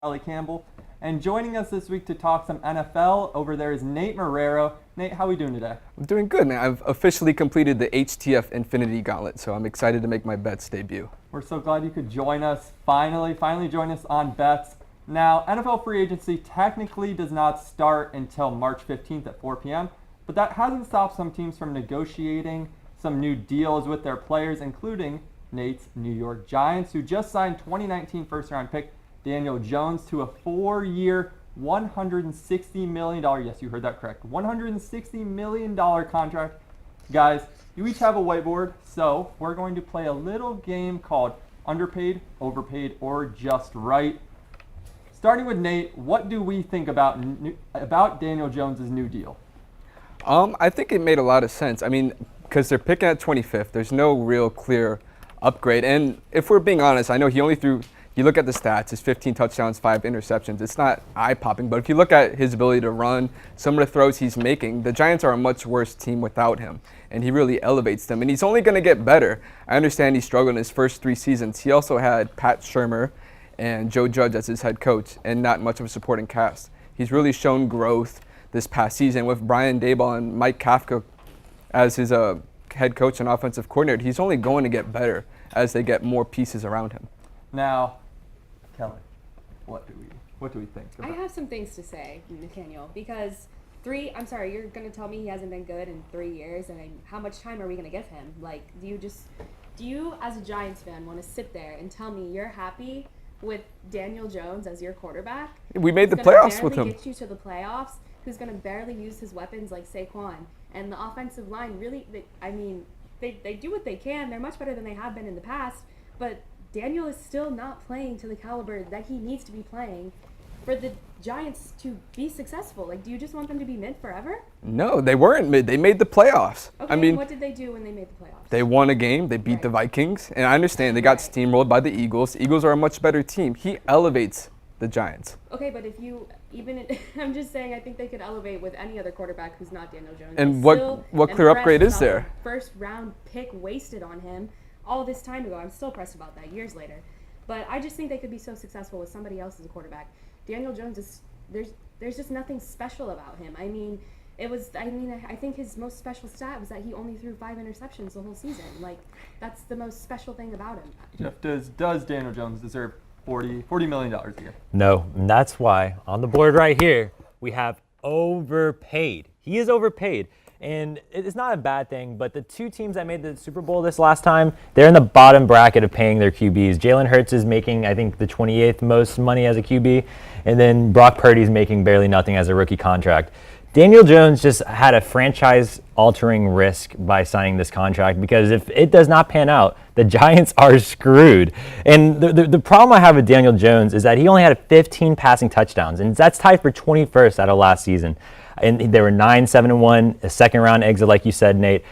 Campbell. And joining us this week to talk some NFL over there is Nate Marrero. Nate, how are we doing today? I'm doing good, man. I've officially completed the HTF Infinity Gauntlet, so I'm excited to make my bets debut. We're so glad you could join us. Finally join us on bets. Now, NFL free agency technically does not start until March 15th at 4 p.m., but that hasn't stopped some teams from negotiating some new deals with their players, including Nate's New York Giants, who just signed 2019 first-round pick Daniel Jones to a 4-year, $160 million, yes, you heard that correct, $160 million contract. Guys, you each have a whiteboard, so we're going to play a little game called Underpaid, Overpaid, or Just Right. Starting with Nate, what do we think about Daniel Jones' new deal? I think it made a lot of sense. I mean, because they're picking at 25th, there's no real clear upgrade. And if we're being honest, I know he only threw, you look at the stats, his 15 touchdowns, 5 interceptions. It's not eye-popping, but if you look at his ability to run, some of the throws he's making, the Giants are a much worse team without him, and he really elevates them. And he's only going to get better. I understand he struggled in his first 3 seasons. He also had Pat Shurmur and Joe Judge as his head coach and not much of a supporting cast. He's really shown growth this past season with Brian Daboll and Mike Kafka as his head coach and offensive coordinator. He's only going to get better as they get more pieces around him. Now, Kellie, what do we think about? I have some things to say, Nathaniel, because I'm sorry, you're going to tell me he hasn't been good in 3 years, and how much time are we going to give him? Like, do you as a Giants fan want to sit there and tell me you're happy with Daniel Jones as your quarterback? We made the playoffs with him. Who's going to get you to the playoffs, who's going to barely use his weapons like Saquon, and the offensive line really, they do what they can. They're much better than they have been in the past, but Daniel is still not playing to the caliber that he needs to be playing for the Giants to be successful. Like, do you just want them to be mid forever? No, they weren't mid. They made the playoffs. Okay, I mean, what did they do when they made the playoffs? They won a game. They beat the Vikings. And I understand they got steamrolled by the Eagles. The Eagles are a much better team. He elevates the Giants. Okay, but if you I'm just saying, I think they could elevate with any other quarterback who's not Daniel Jones. And what clear upgrade is there? First round pick wasted on him all this time ago. I'm still pressed about that years later. But I just think they could be so successful with somebody else as a quarterback. Daniel Jones is there's just nothing special about him. I think his most special stat was that he only threw 5 interceptions the whole season. Like, that's the most special thing about him. Jeff, does Daniel Jones deserve $40 million a year? No, and that's why on the board right here we have overpaid. He is overpaid. And it's not a bad thing, but the 2 teams that made the Super Bowl this last time, they're in the bottom bracket of paying their QBs. Jalen Hurts is making, I think, the 28th most money as a QB, and then Brock Purdy's making barely nothing as a rookie contract. Daniel Jones just had a franchise-altering risk by signing this contract, because if it does not pan out, the Giants are screwed. And the problem I have with Daniel Jones is that he only had 15 passing touchdowns, and that's tied for 21st out of last season. And they were 9-7-1, a second-round exit, like you said, Nate.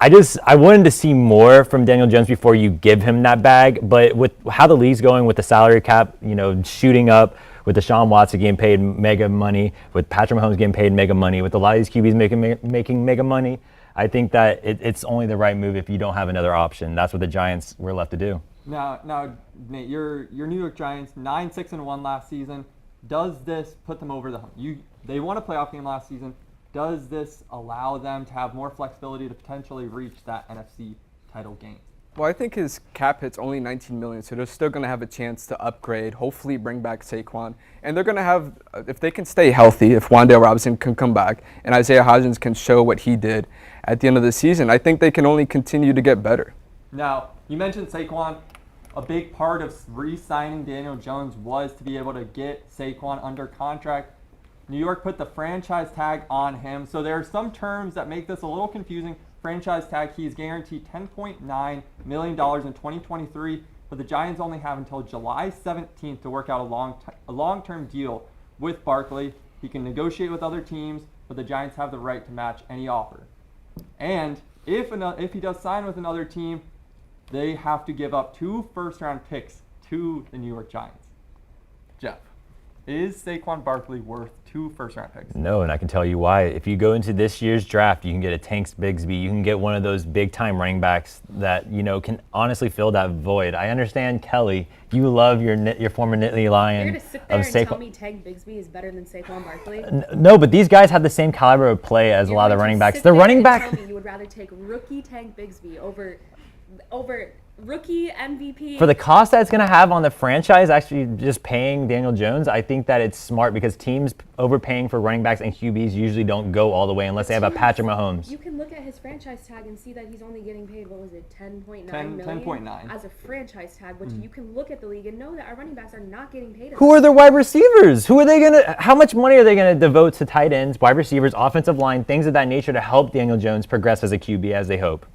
I wanted to see more from Daniel Jones before you give him that bag. But with how the league's going with the salary cap, shooting up, with Deshaun Watson getting paid mega money, with Patrick Mahomes getting paid mega money, with a lot of these QBs making mega money, I think that it's only the right move if you don't have another option. That's what the Giants were left to do. Now, Nate, your New York Giants 9-6-1 last season. Does this put them over the hump? They won a playoff game last season. Does this allow them to have more flexibility to potentially reach that NFC title game? Well, I think his cap hit's only $19 million, so they're still going to have a chance to upgrade, hopefully bring back Saquon. And they're going to have, if they can stay healthy, if Wan'Dale Robinson can come back and Isaiah Hodgins can show what he did at the end of the season, I think they can only continue to get better. Now, you mentioned Saquon. A big part of re-signing Daniel Jones was to be able to get Saquon under contract. New York put the franchise tag on him, so there are some terms that make this a little confusing. Franchise tag, he's guaranteed $10.9 million in 2023, but the Giants only have until July 17th to work out a long-term deal with Barkley. He can negotiate with other teams, but the Giants have the right to match any offer. And if he does sign with another team, they have to give up 2 first-round picks to the New York Giants. Jeff, Is Saquon Barkley worth 2 first-round picks? No, and I can tell you why. If you go into this year's draft, you can get a Tanks Bigsby. You can get one of those big-time running backs that, can honestly fill that void. I understand, Kelly, you love your former Nittany Lion. You're going to sit there of and tell me Tank Bigsby is better than Saquon Barkley? No, but these guys have the same caliber of play as a lot of the running backs. The running back. Tell me you would rather take rookie Tank Bigsby over rookie MVP. For the cost that it's going to have on the franchise, actually just paying Daniel Jones, I think that it's smart because teams overpaying for running backs and QBs usually don't go all the way unless they have a Patrick Mahomes. You can look at his franchise tag and see that he's only getting paid, what was it, $10.9 million? 10.9. As a franchise tag, which you can look at the league and know that our running backs are not getting paid. Who are their wide receivers? How much money are they going to devote to tight ends, wide receivers, offensive line, things of that nature to help Daniel Jones progress as a QB as they hope?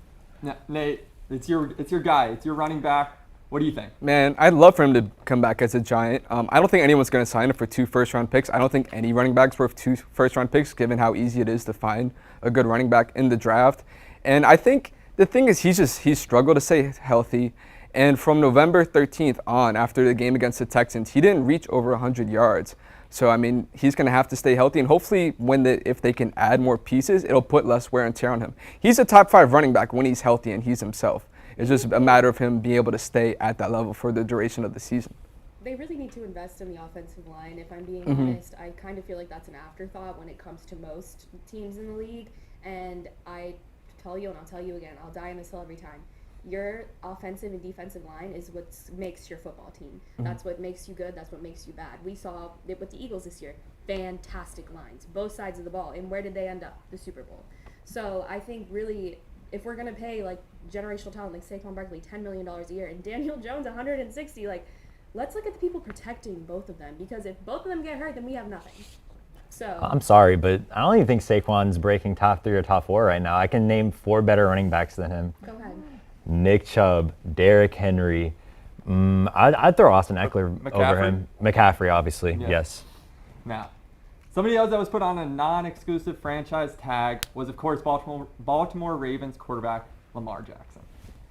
Now, Nate, it's your guy. It's your running back. What do you think? Man, I'd love for him to come back as a Giant. I don't think anyone's going to sign him for 2 first-round picks. I don't think any running back's worth 2 first-round picks, given how easy it is to find a good running back in the draft. And I think the thing is he's struggled to stay healthy. And from November 13th on, after the game against the Texans, he didn't reach over 100 yards. So, I mean, he's going to have to stay healthy. And hopefully, if they can add more pieces, it'll put less wear and tear on him. He's a top 5 running back when he's healthy and he's himself. It's just a matter of him being able to stay at that level for the duration of the season. They really need to invest in the offensive line. If I'm being honest, I kind of feel like that's an afterthought when it comes to most teams in the league. And I tell you, and I'll tell you again, I'll die on this hill every time. Your offensive and defensive line is what makes your football team. That's what makes you good. That's what makes you bad. We saw it with the Eagles this year. Fantastic lines, both sides of the ball. And where did they end up? The Super Bowl. So I think really, if we're going to pay like generational talent like Saquon Barkley $10 million a year and Daniel Jones $160, like, let's look at the people protecting both of them, because if both of them get hurt, then we have nothing. So I'm sorry, but I don't even think Saquon's breaking top 3 or top 4 right now. I can name 4 better running backs than him. Go ahead. Nick Chubb, Derrick Henry. I'd throw Austin Eckler over him. McCaffrey, obviously, yes. Now, somebody else that was put on a non-exclusive franchise tag was, of course, Baltimore Ravens quarterback Lamar Jackson.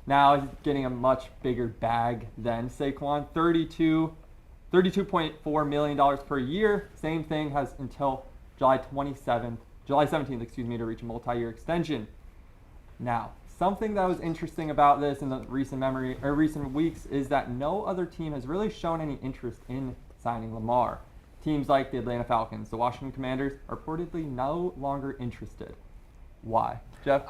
Now he's getting a much bigger bag than Saquon, $32.4 million per year. Same thing has until July 17th, to reach a multi-year extension. Now, something that was interesting about this in the recent weeks is that no other team has really shown any interest in signing Lamar. Teams like the Atlanta Falcons, the Washington Commanders are reportedly no longer interested. Why? Jeff?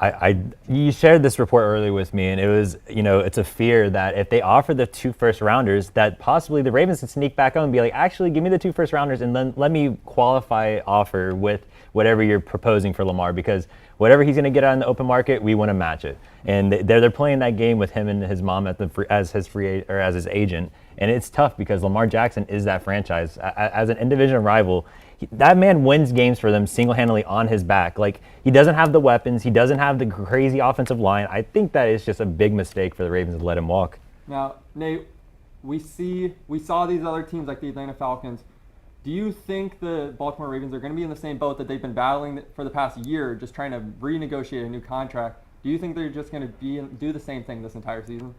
You shared this report earlier with me, and it was, it's a fear that if they offer the 2 first-rounders, that possibly the Ravens can sneak back on and be like, actually, give me the 2 first-rounders, and then let me qualify offer with whatever you're proposing for Lamar, because whatever he's going to get out in the open market, we want to match it. And they're playing that game with him and his mom as his agent, and it's tough because Lamar Jackson is that franchise as an in-division rival. That man wins games for them single-handedly on his back. Like, he doesn't have the weapons. He doesn't have the crazy offensive line. I think that is just a big mistake for the Ravens to let him walk. Now, Nate, we saw these other teams like the Atlanta Falcons. Do you think the Baltimore Ravens are going to be in the same boat that they've been battling for the past year, just trying to renegotiate a new contract? Do you think they're just going to do the same thing this entire season?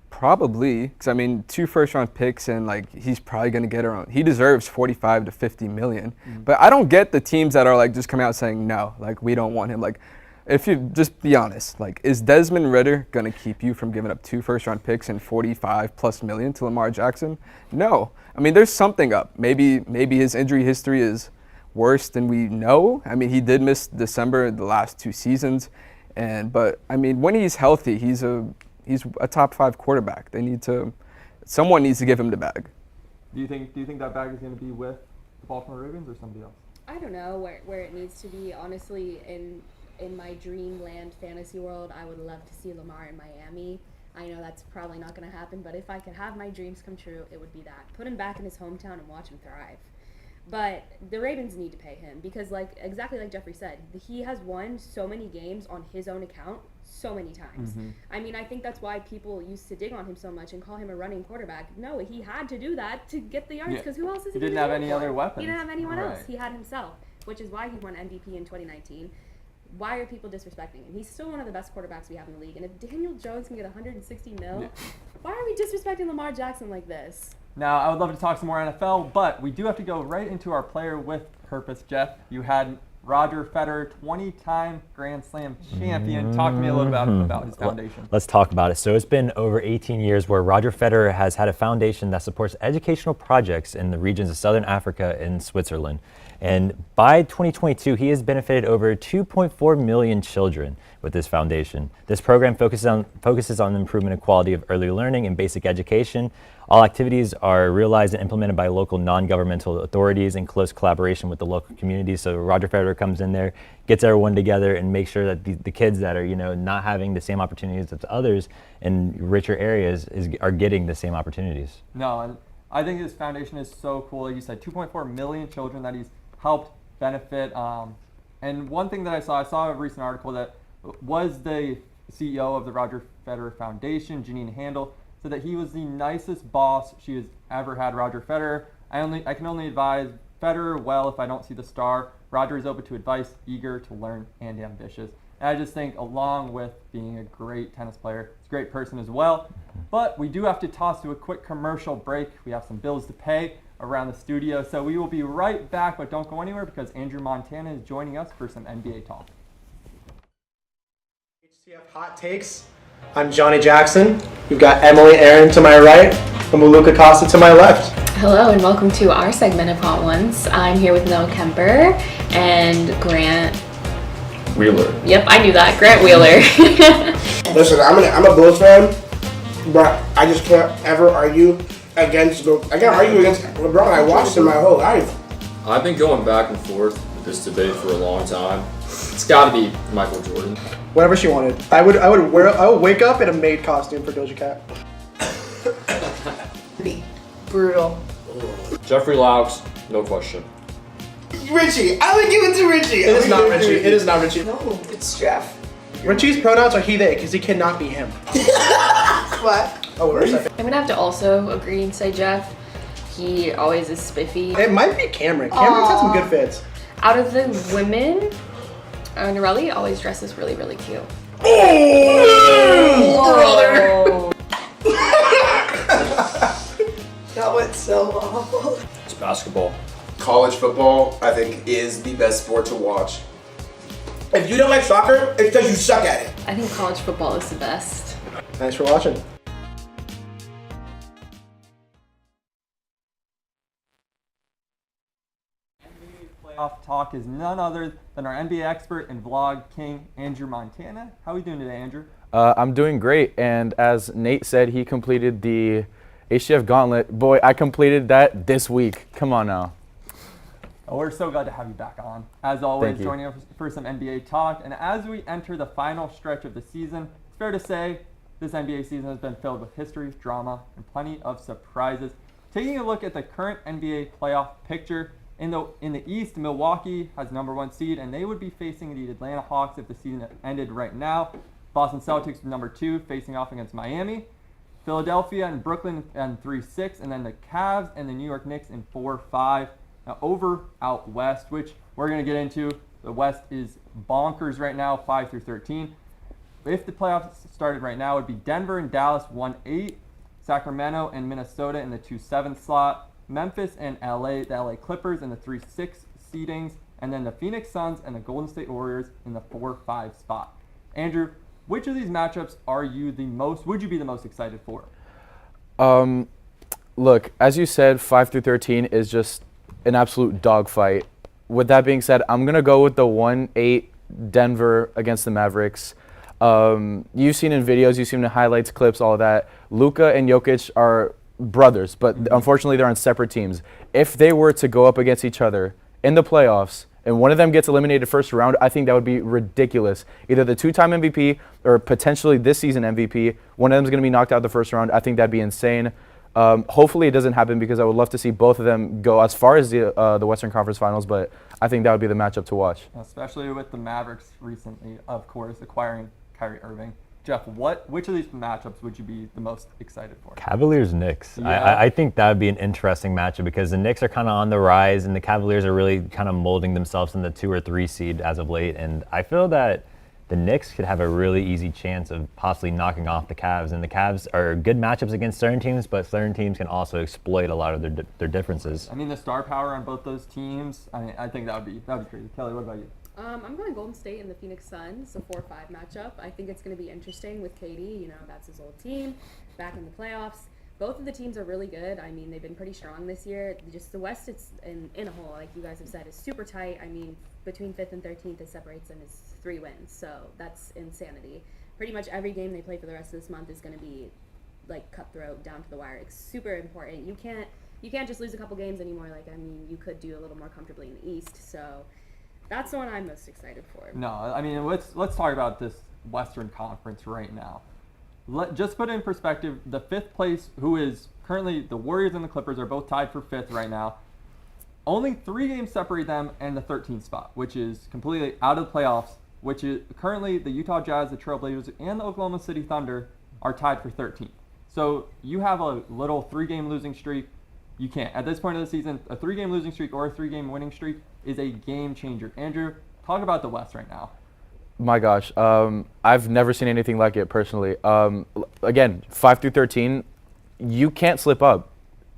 Probably, because I mean, 2 first-round picks, and like he's probably going to get around. He deserves 45 to 50 million. But I don't get the teams that are like just coming out saying no, like we don't want him. Like, if you just be honest, like, is Desmond Ridder going to keep you from giving up 2 first-round picks and 45+ million to Lamar Jackson? No. I mean, there's something up. Maybe his injury history is worse than we know. I mean, he did miss December the last 2 seasons, but I mean, when he's healthy, he's a top 5 quarterback. Someone needs to give him the bag. Do you think that bag is going to be with the Baltimore Ravens or somebody else? I don't know where it needs to be. Honestly, in my dreamland fantasy world, I would love to see Lamar in Miami. I know that's probably not going to happen, but if I could have my dreams come true, it would be that. Put him back in his hometown and watch him thrive. But the Ravens need to pay him because, exactly like Jeffrey said, he has won so many games on his own account so many times. I mean, I think that's why people used to dig on him so much and call him a running quarterback. No, he had to do that to get the yards because who else is he? He didn't have any other weapons. He didn't have anyone else. He had himself, which is why he won MVP in 2019. Why are people disrespecting him? He's still one of the best quarterbacks we have in the league. And if Daniel Jones can get 160 mil, why are we disrespecting Lamar Jackson like this? Now, I would love to talk some more NFL, but we do have to go right into our player with purpose, Jeff. You had Roger Federer, 20-time Grand Slam champion. Talk to me a little about his foundation. Let's talk about it. So it's been over 18 years where Roger Federer has had a foundation that supports educational projects in the regions of Southern Africa and Switzerland. And by 2022, he has benefited over 2.4 million children with this foundation. This program focuses on the improvement of quality of early learning and basic education. All activities are realized and implemented by local non-governmental authorities in close collaboration with the local community. So Roger Federer comes in there, gets everyone together, and makes sure that the kids that are not having the same opportunities as others in richer areas are getting the same opportunities. No, and I think his foundation is so cool. Like you said, 2.4 million children that he's helped benefit. And one thing that I saw a recent article that was the CEO of the Roger Federer Foundation, Janine Handel, said that he was the nicest boss she has ever had. Roger Federer. I can only advise Federer well if I don't see the star. Roger is open to advice, eager to learn, and ambitious. And I just think, along with being a great tennis player, he's a great person as well. But we do have to toss to a quick commercial break. We have some bills to pay around the studio, so we will be right back. But don't go anywhere because Andrew Montana is joining us for some NBA talk. HTF Hot Takes. I'm Johnny Jackson. We've got Emily Aaron to my right and Maluka Costa to my left. Hello and welcome to our segment of Hot Ones. I'm here with Noah Kemper and Grant Wheeler. Yep, I knew that. Grant Wheeler. Listen, I'm a Bulls fan, but I just can't ever argue against LeBron. I watched him my whole life. I've been going back and forth with this debate for a long time. It's got to be Michael Jordan. Whatever she wanted. I would wake up in a maid costume for Doja Cat. Brutal. Jeffrey Laux, no question. Richie, I would give it to Richie. It is not Richie. It is not Richie. No, it's Jeff. Richie's pronouns are he, they, because he cannot be him. What? Oh, where's that? I'm gonna have to also agree and say Jeff. He always is spiffy. It might be Cameron. Cameron's had some good fits. Out of the women, Norelli always dresses really, really cute. Oh, brother. That went so awful. It's basketball. College football, I think, is the best sport to watch. If you don't like soccer, it's because you suck at it. I think college football is the best. Thanks for watching. Playoff talk is none other than our NBA expert and vlog king, Andrew Montana. How are we doing today, Andrew? I'm doing great, and as Nate said, he completed the HTF Gauntlet. Boy, I completed that this week. Come on now. Oh, we're so glad to have you back on. As always, Thank you. joining us for some NBA talk. And as we enter the final stretch of the season, it's fair to say this NBA season has been filled with history, drama, and plenty of surprises. Taking a look at the current NBA playoff picture, in the East, Milwaukee has #1 seed, and they would be facing the Atlanta Hawks if the season ended right now. Boston Celtics #2, facing off against Miami. Philadelphia and Brooklyn in 3-6, and then the Cavs and the New York Knicks in 4-5. Now over out west, which we're going to get into. The West is bonkers right now, 5 through 13. If the playoffs started right now, it would be Denver and Dallas 1-8, Sacramento and Minnesota in the 2-7 slot, Memphis and LA, the LA Clippers in the 3-6 seedings, and then the Phoenix Suns and the Golden State Warriors in the 4-5 spot. Andrew, which of these matchups would you be the most excited for? Look, as you said, 5 through 13 is just an absolute dogfight. With that being said, I'm going to go with the 1-8 Denver against the Mavericks. You've seen in videos, you've seen in highlights, clips, all of that. Luka and Jokic are brothers, but unfortunately they're on separate teams. If they were to go up against each other in the playoffs and one of them gets eliminated first round, I think that would be ridiculous. Either the two-time MVP or potentially this season MVP, one of them is going to be knocked out the first round. I think that'd be insane. Hopefully it doesn't happen because I would love to see both of them go as far as the Western Conference Finals, but I think that would be the matchup to watch. Especially with the Mavericks recently, of course, acquiring Kyrie Irving. Jeff, which of these matchups would you be the most excited for? Cavaliers-Knicks. Yeah. I think that would be an interesting matchup because the Knicks are kind of on the rise and the Cavaliers are really kind of molding themselves in the 2 or 3 seed as of late. And I feel that the Knicks could have a really easy chance of possibly knocking off the Cavs. And the Cavs are good matchups against certain teams, but certain teams can also exploit a lot of their differences. I mean, the star power on both those teams, I think that would be crazy. Kelly, what about you? I'm going Golden State and the Phoenix Suns, a 4-5 matchup. I think it's going to be interesting with KD. You know, that's his old team, back in the playoffs. Both of the teams are really good. I mean, they've been pretty strong this year. Just the West, it's in a whole, like you guys have said, is super tight. I mean, between 5th and 13th, it separates them is 3 wins. So that's insanity. Pretty much every game they play for the rest of this month is going to be like cutthroat, down to the wire. It's super important. You can't just lose a couple games anymore. Like, I mean, you could do a little more comfortably in the East. So that's the one I'm most excited for. No, I mean, let's talk about this Western Conference right now. Just put it in perspective, the 5th place, who is currently the Warriors and the Clippers, are both tied for 5th right now. Only 3 games separate them and the 13th spot, which is completely out of the playoffs, which is currently the Utah Jazz, the Trailblazers, and the Oklahoma City Thunder are tied for 13th. So you have a little 3-game losing streak. You can't. At this point of the season, a 3-game losing streak or a 3-game winning streak is a game changer. Andrew, talk about the West right now. My gosh, I've never seen anything like it personally. Again, 5 through 13, you can't slip up.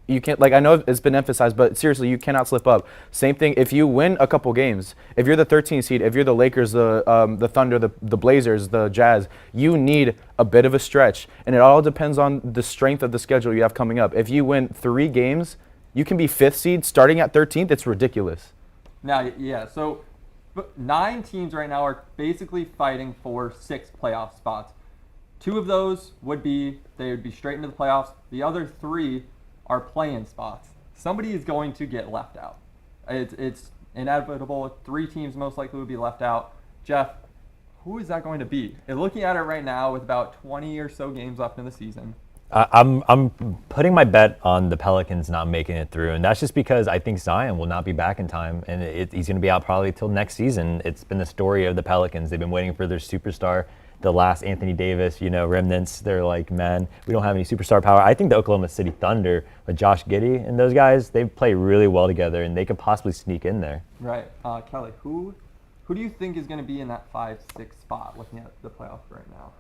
You can't, like, I know it's been emphasized, but seriously, you cannot slip up. Same thing, if you win a couple games, if you're the 13th seed, if you're the Lakers, the Thunder, the Blazers, the Jazz, you need a bit of a stretch. And it all depends on the strength of the schedule you have coming up. If you win 3 games, you can be 5th seed. Starting at 13th, it's ridiculous. Now, yeah, so 9 teams right now are basically fighting for 6 playoff spots. 2 of those would be straight into the playoffs. The other 3 are play-in spots. Somebody is going to get left out. It's inevitable. 3 teams most likely would be left out. Jeff, who is that going to be? And looking at it right now with about 20 or so games left in the season, I'm putting my bet on the Pelicans not making it through, and that's just because I think Zion will not be back in time, and he's going to be out probably till next season. It's been the story of the Pelicans. They've been waiting for their superstar, the last Anthony Davis, remnants. They're like, man, we don't have any superstar power. I think the Oklahoma City Thunder with Josh Giddey and those guys, they play really well together, and they could possibly sneak in there. Right. Kelly, who do you think is going to be in that 5-6 spot looking at the playoffs right now?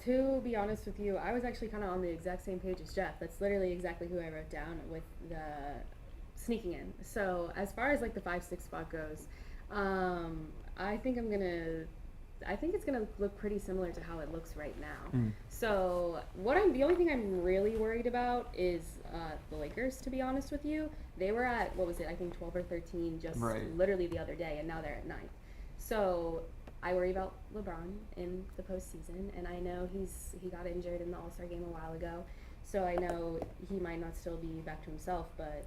To be honest with you, I was actually kind of on the exact same page as Jeff. That's literally exactly who I wrote down with the sneaking in. So as far as like the 5-6 spot goes, I think it's gonna look pretty similar to how it looks right now. So the only thing I'm really worried about is the Lakers. To be honest with you, they were at I think 12 or 13 just literally the other day, and now they're at 9th. So I worry about LeBron in the postseason, and I know he got injured in the All-Star game a while ago, so I know he might not still be back to himself, but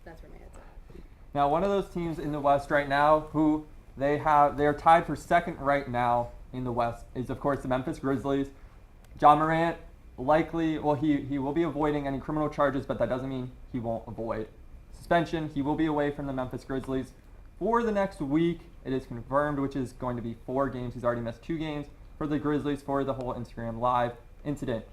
that's where my head's at. Now, one of those teams in the West right now who they are tied for 2nd right now in the West is, of course, the Memphis Grizzlies. Ja Morant likely, he will be avoiding any criminal charges, but that doesn't mean he won't avoid suspension. He will be away from the Memphis Grizzlies for the next week. It is confirmed, which is going to be 4 games. He's already missed 2 games for the Grizzlies for the whole Instagram Live incident.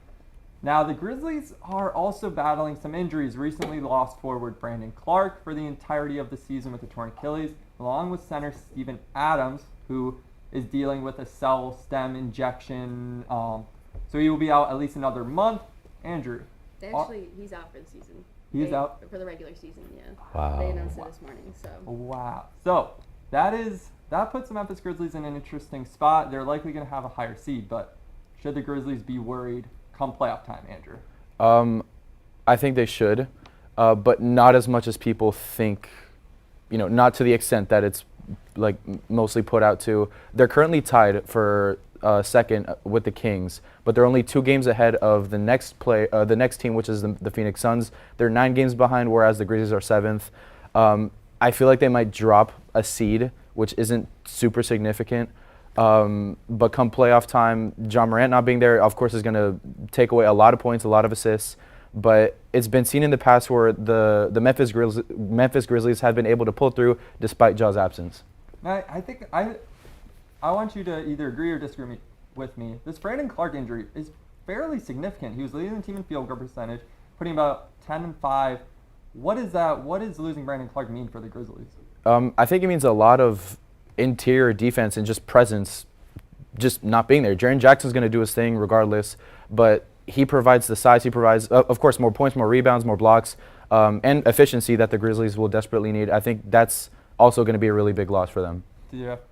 Now, the Grizzlies are also battling some injuries. Recently lost forward Brandon Clark for the entirety of the season with a torn Achilles, along with center Steven Adams, who is dealing with a cell stem injection. So he will be out at least another month. Andrew. He's out for the season. He's out? For the regular season, yeah. Wow. They announced it this morning, so. Wow. So that puts the Memphis Grizzlies in an interesting spot. They're likely going to have a higher seed, but should the Grizzlies be worried come playoff time, Andrew? I think they should, but not as much as people think. Not to the extent that it's like mostly put out to. They're currently tied for 2nd with the Kings, but they're only 2 games ahead of the next team, which is the Phoenix Suns. They're 9 games behind, whereas the Grizzlies are 7th. I feel like they might drop a seed, which isn't super significant. But come playoff time, Ja Morant not being there, of course, is going to take away a lot of points, a lot of assists. But it's been seen in the past where the Memphis Grizzlies have been able to pull through despite Ja's absence. I think I want you to either agree or disagree with me. This Brandon Clark injury is fairly significant. He was leading the team in field goal percentage, putting about 10-5. What is that? What does losing Brandon Clark mean for the Grizzlies? I think it means a lot of interior defense and just presence just not being there. Jaren Jackson's going to do his thing regardless, but he provides the size. He provides, of course, more points, more rebounds, more blocks, and efficiency that the Grizzlies will desperately need. I think that's also going to be a really big loss for them.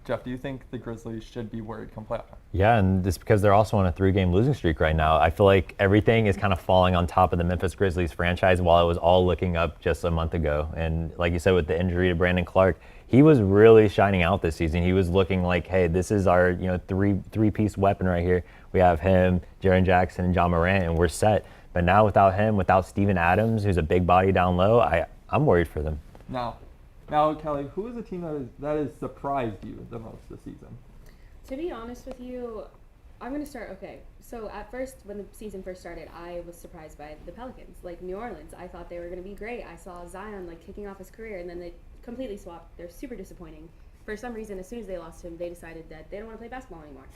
Jeff, do you think the Grizzlies should be worried come playoff time? Yeah, and it's because they're also on a 3-game losing streak right now. I feel like everything is kind of falling on top of the Memphis Grizzlies franchise while it was all looking up just a month ago. And like you said, with the injury to Brandon Clark, he was really shining out this season. He was looking like, hey, this is our three-piece weapon right here. We have him, Jaren Jackson, and John Morant, and we're set. But now without him, without Steven Adams, who's a big body down low, I'm worried for them. Now, Kelly, who is the team that has surprised you the most this season? To be honest with you, I'm going to start, okay. So at first, when the season first started, I was surprised by the Pelicans. Like New Orleans, I thought they were going to be great. I saw Zion kicking off his career, and then they completely swapped. They're super disappointing. For some reason, as soon as they lost him, they decided that they don't want to play basketball anymore.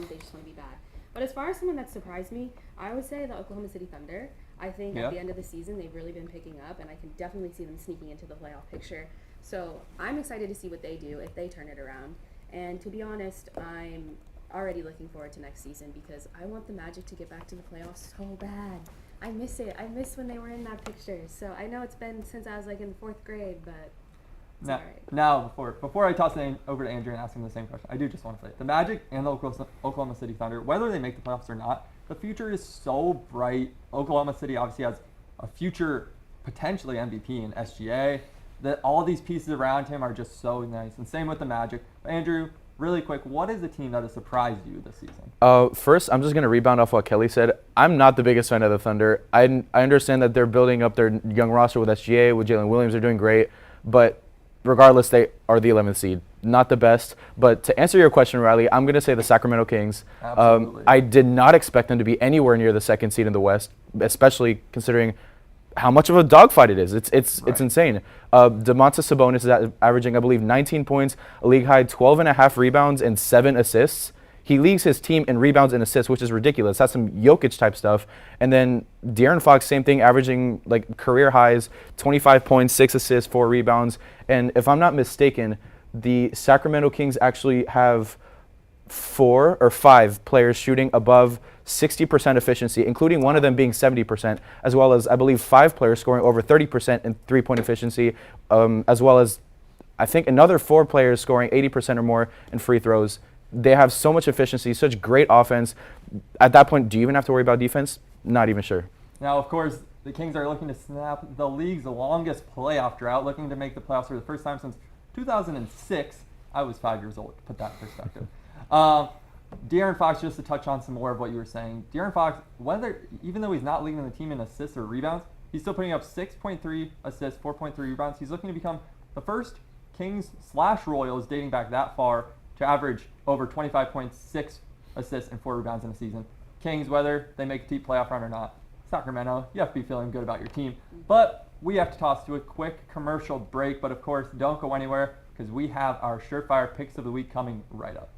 They just want to be bad. But as far as someone that surprised me, I would say the Oklahoma City Thunder. I think at the end of the season, they've really been picking up, and I can definitely see them sneaking into the playoff picture. So I'm excited to see what they do if they turn it around. And to be honest, I'm already looking forward to next season because I want the Magic to get back to the playoffs so bad. I miss it. I miss when they were in that picture. So I know it's been since I was in the 4th grade, but it's all right. Now, before I toss it over to Andrew and ask him the same question, I do just want to say the Magic and the Oklahoma City Thunder, whether they make the playoffs or not, the future is so bright. Oklahoma City obviously has a future potentially MVP in SGA. That all these pieces around him are just so nice. And same with the Magic. But Andrew, really quick, what is the team that has surprised you this season? First, I'm just going to rebound off what Kelly said. I'm not the biggest fan of the Thunder. I understand that they're building up their young roster with SGA, with Jalen Williams. They're doing great. But regardless, they are the 11th seed. Not the best. But to answer your question, Riley, I'm going to say the Sacramento Kings. Absolutely. I did not expect them to be anywhere near the 2nd seed in the West, especially considering how much of a dogfight it is. It's insane. Domantas Sabonis is averaging, I believe, 19 points, a league high 12.5 rebounds and 7 assists. He leads his team in rebounds and assists, which is ridiculous. That's some Jokic type stuff. And then De'Aaron Fox, same thing, averaging career highs, 25 points, 6 assists, 4 rebounds. And if I'm not mistaken, the Sacramento Kings actually have 4 or 5 players shooting above 60% efficiency, including one of them being 70%, as well as, I believe, 5 players scoring over 30% in three-point efficiency, as well as, I think, another 4 players scoring 80% or more in free throws. They have so much efficiency, such great offense. At that point, do you even have to worry about defense? Not even sure. Now, of course, the Kings are looking to snap the league's longest playoff drought, looking to make the playoffs for the first time since 2006. I was 5 years old, to put that in perspective. De'Aaron Fox, just to touch on some more of what you were saying. De'Aaron Fox, even though he's not leading the team in assists or rebounds, he's still putting up 6.3 assists, 4.3 rebounds. He's looking to become the first Kings/Royals dating back that far to average over 25.6 assists and 4 rebounds in a season. Kings, whether they make a deep playoff run or not. Sacramento, you have to be feeling good about your team. But we have to toss to a quick commercial break. But of course, don't go anywhere because we have our surefire picks of the week coming right up.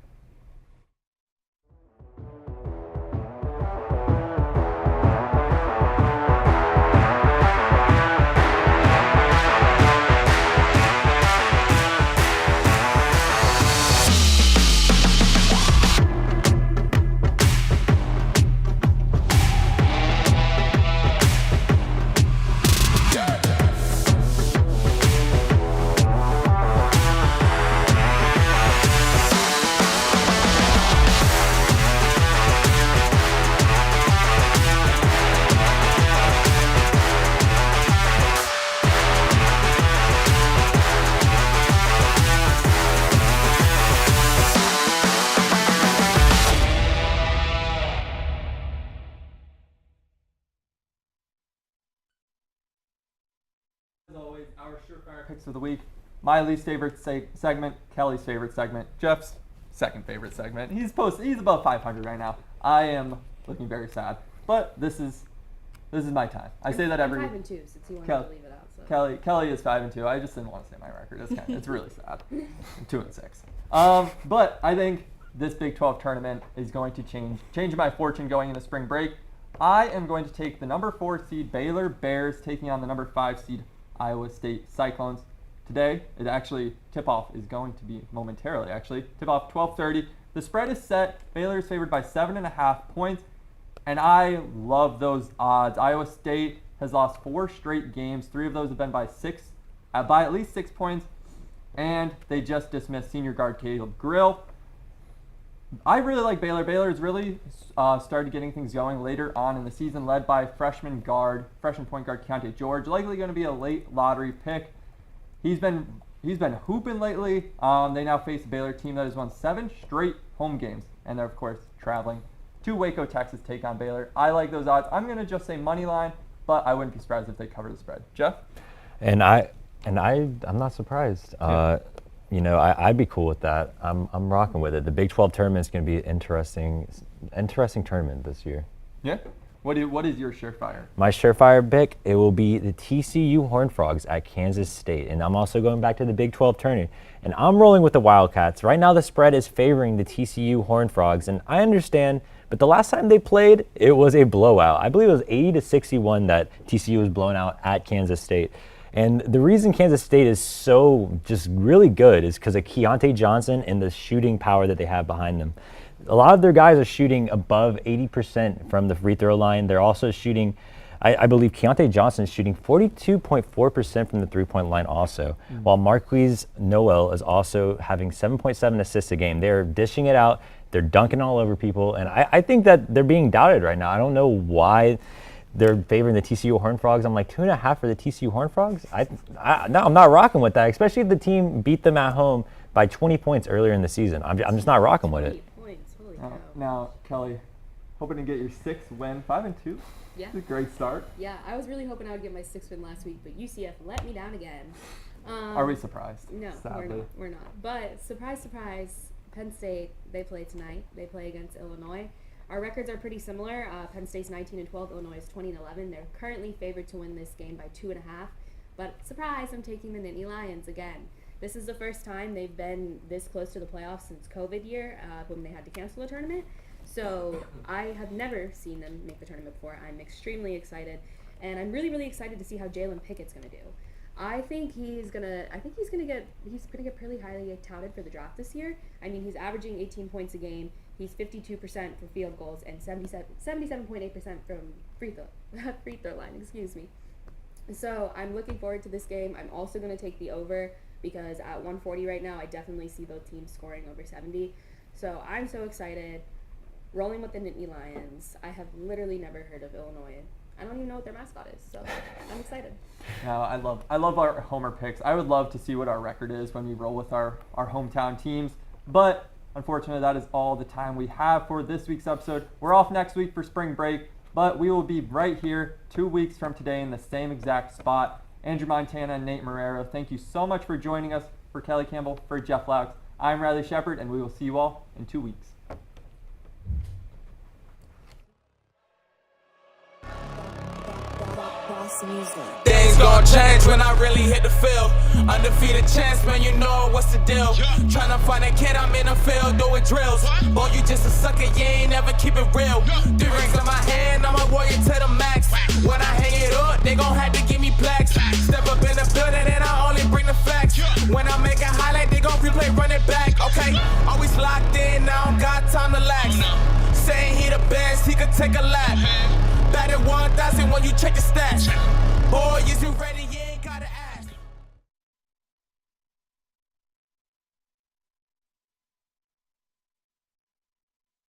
As always, our surefire picks of the week. My least favorite segment, Kelly's favorite segment, Jeff's second favorite segment. He's above 500 right now. I am looking very sad, but this is my time. I say that every. 5-2 since you wanted to leave it out. So. Kelly is 5-2. I just didn't want to say my record. It's really sad. 2-6. But I think this Big 12 tournament is going to change my fortune going into spring break. I am going to take the number 4 seed Baylor Bears taking on the number 5 seed Iowa State Cyclones. Today, tip-off is going to be momentarily, tip-off 12:30. The spread is set. Baylor is favored by 7.5 points, and I love those odds. Iowa State has lost 4 straight games. 3 of those have been by at least 6 points, and they just dismissed senior guard Caleb Grill. I really like Baylor. Baylor's really started getting things going later on in the season, led by freshman point guard Keontae George, likely going to be a late lottery pick. He's been hooping lately. They now face a Baylor team that has won 7 straight home games, and they're of course traveling to Waco, Texas, take on Baylor. I like those odds. I'm going to just say money line, but I wouldn't be surprised if they cover the spread. Jeff? And I'm not surprised. I'd be cool with that. I'm rocking with it. The Big 12 tournament is going to be an interesting tournament this year. Yeah. What is your surefire? My surefire pick, it will be the TCU Horned Frogs at Kansas State. And I'm also going back to the Big 12 tournament. And I'm rolling with the Wildcats. Right now the spread is favoring the TCU Horned Frogs. And I understand, but the last time they played, it was a blowout. I believe it was 80-61 that TCU was blown out at Kansas State. And the reason Kansas State is so just really good is because of Keontae Johnson and the shooting power that they have behind them. A lot of their guys are shooting above 80% from the free throw line. They're also shooting, I believe Keontae Johnson is shooting 42.4% from the three-point line also, while Marquise Noel is also having 7.7 assists a game. They're dishing it out. They're dunking all over people. And I think that they're being doubted right now. I don't know why they're favoring the TCU Horned Frogs. I'm like 2.5 for the TCU Horned Frogs. No, I'm not rocking with that, especially if the team beat them at home by 20 points earlier in the season. I'm just not rocking with it. Now, Kelly, hoping to get your 6th win, 5-2. Yeah. It's a great start. Yeah, I was really hoping I would get my 6th win last week, but UCF let me down again. Are we surprised? No, sadly. we're not. But surprise, Penn State, they play tonight. They play against Illinois. Our records are pretty similar. Penn State's 19-12, Illinois is 20-11. They're currently favored to win this game by 2.5. But surprise, I'm taking the Nittany Lions again. This is the first time they've been this close to the playoffs since COVID year, when they had to cancel the tournament. So I have never seen them make the tournament before. I'm extremely excited, and I'm really, really excited to see how Jalen Pickett's going to do. I think he's gonna get pretty highly touted for the draft this year. I mean, he's averaging 18 points a game. He's 52% for field goals and 77.8% from free throw line. Excuse me. So I'm looking forward to this game. I'm also going to take the over because at 140 right now, I definitely see both teams scoring over 70. So I'm so excited. Rolling with the Nittany Lions. I have literally never heard of Illinois. I don't even know what their mascot is, so I'm excited. No, I love our homer picks. I would love to see what our record is when we roll with our hometown teams, but unfortunately that is all the time we have for this week's episode. We're off next week for spring break, but we will be right here 2 weeks from today in the same exact spot. Andrew Montana and Nate Marrero, thank you so much for joining us. For Kelly Campbell, for Jeff Laux, I'm Riley Sheppard, and we will see you all in 2 weeks. Things gon' change when I really hit the field. Undefeated champs, man, you know what's the deal. Tryna find a kid, I'm in the field doing drills. Boy, you just a sucker, you ain't never keep it real. 3 rings in my hand, I'm a warrior to the max. When I hang it up, they gon' have to give me plaques. Step up in the building and I only bring the facts. When I make a highlight, they gon' replay, run it back. Okay, always locked in, now I don't got time to lax. Saying he the best, he could take a lap. Batted 1,000 when you check the stats. Boy, is you ready?